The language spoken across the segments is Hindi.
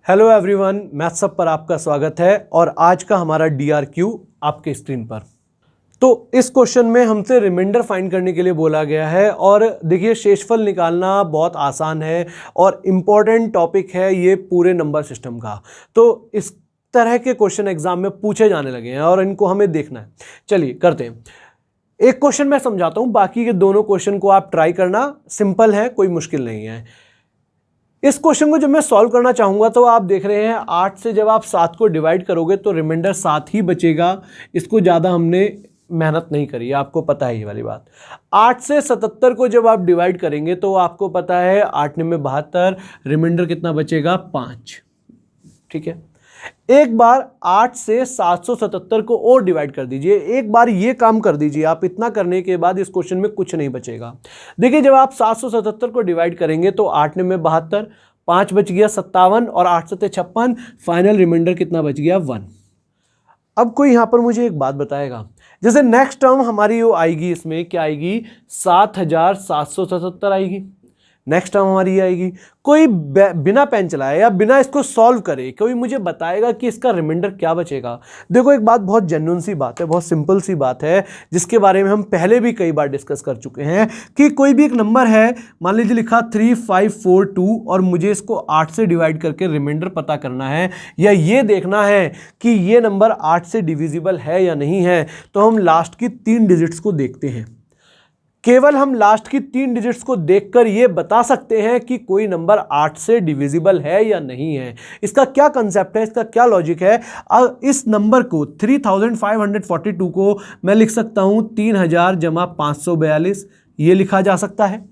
हेलो एवरीवन, मैथ्स अप पर आपका स्वागत है और आज का हमारा DRQ आपके स्क्रीन पर। तो इस क्वेश्चन में हमसे रिमाइंडर फाइंड करने के लिए बोला गया है और देखिए शेषफल निकालना बहुत आसान है और इम्पॉर्टेंट टॉपिक है ये पूरे नंबर सिस्टम का। तो इस तरह के क्वेश्चन एग्जाम में पूछे जाने लगे हैं और इनको हमें देखना है। चलिए करते हैं। एक क्वेश्चन मैं समझाता हूँ, बाकी के दोनों क्वेश्चन को आप ट्राई करना, सिंपल है, कोई मुश्किल नहीं है। इस क्वेश्चन को जब मैं सॉल्व करना चाहूंगा तो आप देख रहे हैं 8 से जब आप 7 को डिवाइड करोगे तो रिमाइंडर 7 ही बचेगा। इसको ज़्यादा हमने मेहनत नहीं करी, आपको पता है ये वाली बात। 8 से 77 को जब आप डिवाइड करेंगे तो आपको पता है 8 में 72, रिमाइंडर कितना बचेगा 5। ठीक है, एक बार 8 से 777 को और डिवाइड कर दीजिए। एक बार ये काम कर दीजिए आप, इतना करने के बाद इस क्वेश्चन में कुछ नहीं बचेगा। देखिए जब आप 777 को डिवाइड करेंगे तो 8 में 72, 5 बच गया 57 और 8 से 56, फाइनल रिमाइंडर कितना बच गया 1। अब कोई यहां पर मुझे एक बात बताएगा, जैसे नेक्स्ट टर्म हमारी वो आएगी, इसमें क्या आएगी 7777 आएगी। नेक्स्ट टर्म हमारी ये आएगी। कोई बिना पेन चलाए या बिना इसको सॉल्व करे कोई मुझे बताएगा कि इसका रिमाइंडर क्या बचेगा। देखो एक बात बहुत जेन्युइन सी बात है, बहुत सिंपल सी बात है, जिसके बारे में हम पहले भी कई बार डिस्कस कर चुके हैं कि कोई भी एक नंबर है, मान लीजिए लिखा 3542 और मुझे इसको 8 से डिवाइड करके रिमाइंडर पता करना है या ये देखना है कि ये नंबर 8 से डिविजिबल है या नहीं है, तो हम लास्ट की 3 डिजिट्स को देखते हैं। केवल हम लास्ट की 3 डिजिट्स को देखकर ये बता सकते हैं कि कोई नंबर 8 से डिविजिबल है या नहीं है। इसका क्या कंसेप्ट है, इसका क्या लॉजिक है। इस नंबर को 3542 को मैं लिख सकता हूं 3000 जमा 542, ये लिखा जा सकता है।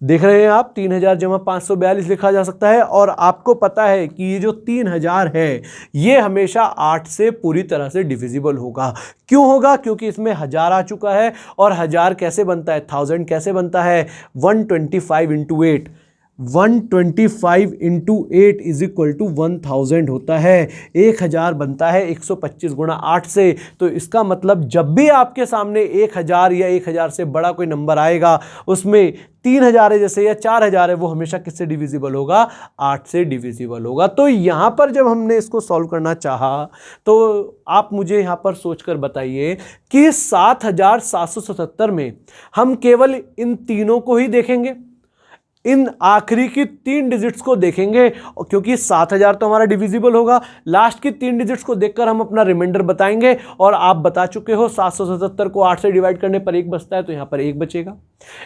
देख रहे हैं आप, 3000 जमा 542 लिखा जा सकता है। और आपको पता है कि ये जो 3000 है ये हमेशा 8 से पूरी तरह से डिविजिबल होगा। क्यों होगा? क्योंकि इसमें 1000 आ चुका है और 1000 कैसे बनता है, 1000 कैसे बनता है, 125 into 8। 125 into 8 is equal to 1000 होता है। 1000 बनता है 125 गुणा 8 से। तो इसका मतलब जब भी आपके सामने 1000 या 1000 से बड़ा कोई नंबर आएगा, उसमें 3000 है जैसे या 4000 है, वो हमेशा किससे डिविजिबल होगा, 8 से डिविजिबल होगा। तो यहां पर जब हमने इसको सॉल्व करना चाहा तो आप मुझे यहां पर सोचकर बताइए कि 7777 में हम केवल इन तीनों को ही देखेंगे, इन आखिरी की 3 डिजिट्स को देखेंगे, क्योंकि 7000 तो हमारा डिविजिबल होगा। लास्ट की 3 डिजिट्स को देखकर हम अपना रिमाइंडर बताएंगे और आप बता चुके हो 777 को 8 से डिवाइड करने पर 1 बचता है, तो यहां पर 1 बचेगा।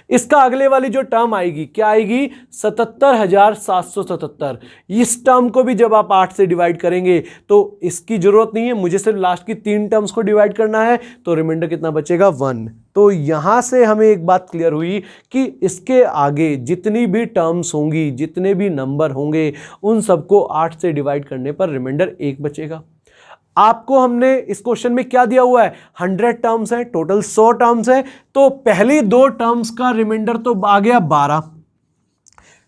इसका अगले वाली जो टर्म आएगी क्या आएगी, 77777। इस टर्म को भी जब आप 8 से डिवाइड करेंगे तो इसकी जरूरत नहीं है, मुझे सिर्फ लास्ट की 3 टर्म्स को डिवाइड करना है, तो रिमाइंडर कितना बचेगा 1। तो यहां से हमें एक बात क्लियर हुई कि इसके आगे जितनी भी टर्म्स होंगी, जितने भी नंबर होंगे, उन सबको 8 से डिवाइड करने पर रिमाइंडर 1 बचेगा। आपको हमने इस क्वेश्चन में क्या दिया हुआ है, 100 टर्म्स है, टोटल 100 टर्म्स है। तो पहली 2 टर्म्स का रिमाइंडर तो आ गया 12,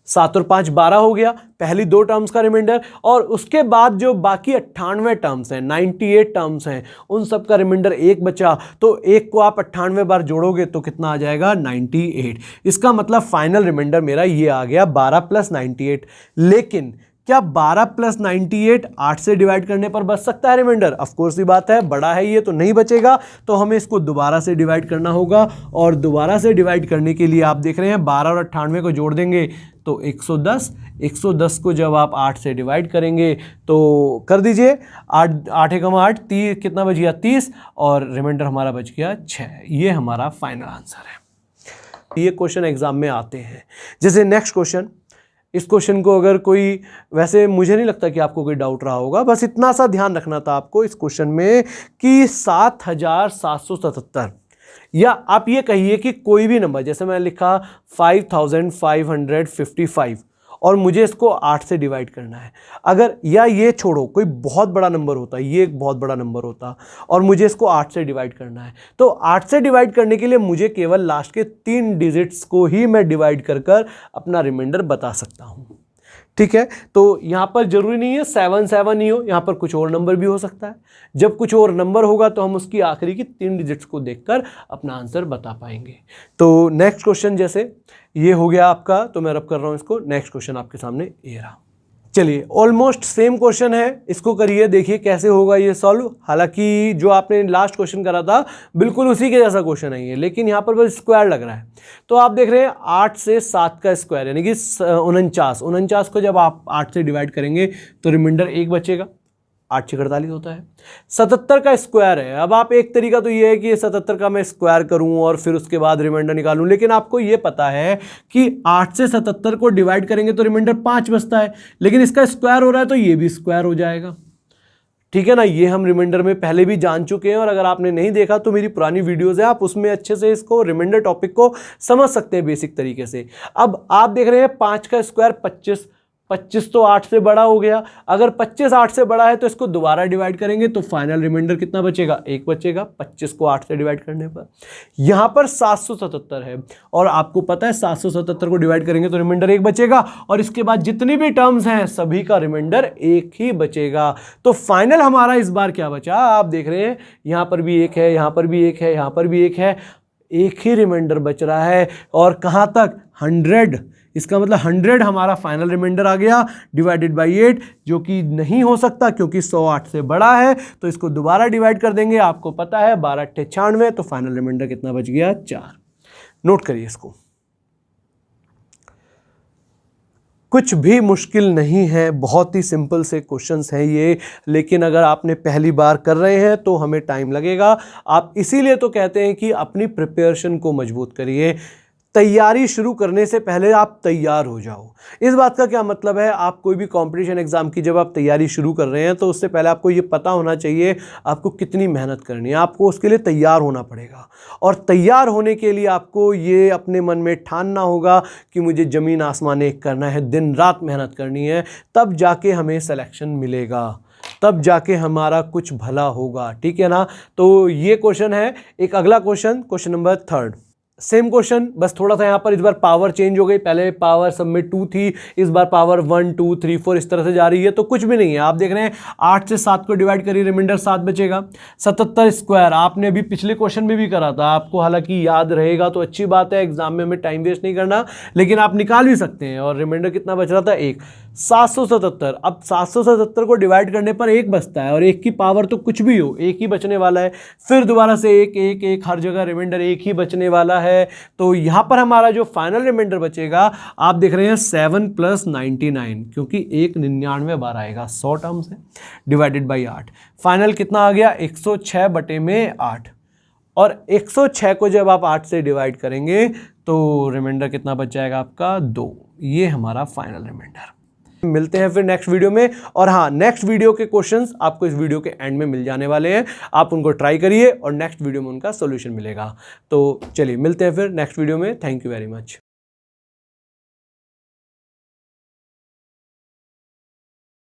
7 और 5 12 हो गया, पहली 2 टर्म्स का रिमाइंडर। और उसके बाद जो बाकी 98 टर्म्स हैं, 98 टर्म्स हैं, उन सब का रिमाइंडर 1 बचा। तो 1 को आप 98 बार जोड़ोगे तो कितना आ जाएगा, 98। इसका मतलब फाइनल रिमाइंडर मेरा ये आ गया 12 + 98। लेकिन क्या 12 + 98 8 से डिवाइड करने पर बच सकता है रिमाइंडर? ऑफकोर्स की बात है, बड़ा है ये तो नहीं बचेगा। तो हमें इसको दोबारा से डिवाइड करना होगा और दोबारा से डिवाइड करने के लिए आप देख रहे हैं 12 और 98 को जोड़ देंगे तो 110। 110 को जब आप 8 से डिवाइड करेंगे तो कर दीजिए, 8 8 8 30, कितना बच गया 30 और रिमाइंडर हमारा बच गया 6। ये हमारा फाइनल आंसर है। ये क्वेश्चन एग्जाम में आते हैं। जैसे नेक्स्ट क्वेश्चन, इस क्वेश्चन को अगर कोई, वैसे मुझे नहीं लगता कि आपको कोई डाउट रहा होगा, बस इतना सा ध्यान रखना था आपको इस क्वेश्चन में कि 7777 या आप ये कहिए कि कोई भी नंबर, जैसे मैं लिखा 5555 और मुझे इसको 8 से डिवाइड करना है। अगर या ये छोड़ो, कोई बहुत बड़ा नंबर होता, ये एक बहुत बड़ा नंबर होता और मुझे इसको 8 से डिवाइड करना है, तो 8 से डिवाइड करने के लिए मुझे केवल लास्ट के 3 डिजिट्स को ही मैं डिवाइड कर अपना रिमाइंडर बता सकता हूं। ठीक है, तो यहां पर जरूरी नहीं है 7 ही हो, यहां पर कुछ और नंबर भी हो सकता है। जब कुछ और नंबर होगा तो हम उसकी आखिरी की 3 डिजिट्स को देखकर अपना आंसर बता पाएंगे। तो नेक्स्ट क्वेश्चन, जैसे ये हो गया आपका, तो मैं रब कर रहा हूं इसको। नेक्स्ट क्वेश्चन आपके सामने ये रहा। चलिए ऑलमोस्ट सेम क्वेश्चन है, इसको करिए, देखिए कैसे होगा ये सॉल्व। हालांकि जो आपने लास्ट क्वेश्चन करा था बिल्कुल उसी के जैसा क्वेश्चन है ये, लेकिन यहाँ पर बस स्क्वायर लग रहा है। तो आप देख रहे हैं 8 से 7 का स्क्वायर यानी कि 49 को जब आप 8 से डिवाइड करेंगे तो रिमाइंडर 1 बचेगा, 8 से 48 होता है। 77 का स्क्वायर है। अब आप एक तरीका तो ये है कि 77 का मैं स्क्वायर करूं और फिर उसके बाद रिमाइंडर निकालूं, लेकिन आपको ये पता है कि 8 से 77 को डिवाइड करेंगे तो रिमाइंडर 5 बचता है, लेकिन इसका स्क्वायर हो रहा है तो ये भी स्क्वायर हो जाएगा। ठीक है ना, ये हम रिमाइंडर में पहले भी जान चुके हैं, और अगर आपने नहीं देखा तो मेरी पुरानी वीडियोस है, आप उसमें अच्छे से इसको रिमाइंडर टॉपिक को समझ सकते हैं बेसिक तरीके से। अब आप देख रहे हैं 5 का स्क्वायर 25, 25 तो 8 से बड़ा हो गया। अगर 25 8 से बड़ा है तो इसको दोबारा डिवाइड करेंगे तो फाइनल रिमाइंडर कितना बचेगा, 1 बचेगा 25 को 8 से डिवाइड करने पर। यहां पर 777 है और आपको पता है 777 को डिवाइड करेंगे तो रिमाइंडर 1 बचेगा, और इसके बाद जितनी भी टर्म्स हैं सभी का रिमाइंडर 1 ही बचेगा। तो फाइनल हमारा इस बार क्या बचा, आप देख रहे हैं यहां पर भी 1 है, यहां पर भी 1 है, यहां पर भी 1 है, एक ही रिमाइंडर बच रहा है। और कहां तक, 100। इसका मतलब 100 हमारा फाइनल रिमाइंडर आ गया डिवाइडेड बाय 8, जो कि नहीं हो सकता क्योंकि 100 8 से बड़ा है। तो इसको दोबारा डिवाइड कर देंगे, आपको पता है 12 8 96, तो फाइनल रिमाइंडर कितना बच गया, 4। नोट करिए इसको। कुछ भी मुश्किल नहीं है, बहुत ही सिंपल से क्वेश्चंस हैं ये, लेकिन अगर आपने पहली बार कर रहे हैं तो हमें टाइम लगेगा। आप इसीलिए तो कहते हैं कि अपनी प्रिपरेशन को मजबूत करिए, तैयारी शुरू करने से पहले आप तैयार हो जाओ। इस बात का क्या मतलब है, आप कोई भी कंपटीशन एग्जाम की जब आप तैयारी शुरू कर रहे हैं तो उससे पहले आपको ये पता होना चाहिए आपको कितनी मेहनत करनी है, आपको उसके लिए तैयार होना पड़ेगा। और तैयार होने के लिए आपको ये अपने मन में ठानना होगा कि मुझे ज़मीन आसमान एक करना है, दिन रात मेहनत करनी है, तब जाके हमें सिलेक्शन मिलेगा, तब जाके हमारा कुछ भला होगा। ठीक है ना। तो ये क्वेश्चन है। एक अगला question, question number 3, same question, बस थोड़ा सा यहाँ पर इस बार पावर चेंज हो गई, पहले पावर सब में 2 थी, इस बार पावर 1 2 3 4 इस तरह से जा रही है। तो कुछ भी नहीं है, आप देख रहे हैं 8 से 7 को डिवाइड करिए, रिमाइंडर 7 बचेगा। 77 स्क्वायर आपने अभी पिछले क्वेश्चन में भी करा था, आपको हालांकि याद रहेगा तो अच्छी बात है, एग्जाम में हमें टाइम वेस्ट नहीं करना, लेकिन आप निकाल भी सकते हैं। और रिमाइंडर कितना बच रहा था, 1। 777, अब 777 को डिवाइड करने पर 1 बचता है, और 1 की पावर तो कुछ भी हो 1 ही बचने वाला है। फिर दोबारा से 1 1 1, हर जगह रिमाइंडर 1 ही बचने वाला है। तो यहां पर हमारा जो फाइनल रिमाइंडर बचेगा, आप देख रहे हैं 7 + 99, क्योंकि 1 99 बार आएगा, 100 टर्म्स है, डिवाइडेड बाई 8। फाइनल कितना आ गया, 106/8। और 106 को जब आप 8 से डिवाइड करेंगे तो रिमाइंडर कितना बच जाएगा आपका, 2। ये हमारा फाइनल रिमाइंडर। मिलते हैं फिर नेक्स्ट वीडियो में। और हाँ, नेक्स्ट वीडियो के क्वेश्चंस आपको इस वीडियो के एंड में मिल जाने वाले हैं, आप उनको ट्राई करिए और नेक्स्ट वीडियो में उनका सॉल्यूशन मिलेगा। तो चलिए मिलते हैं फिर नेक्स्ट वीडियो में। Thank you very much.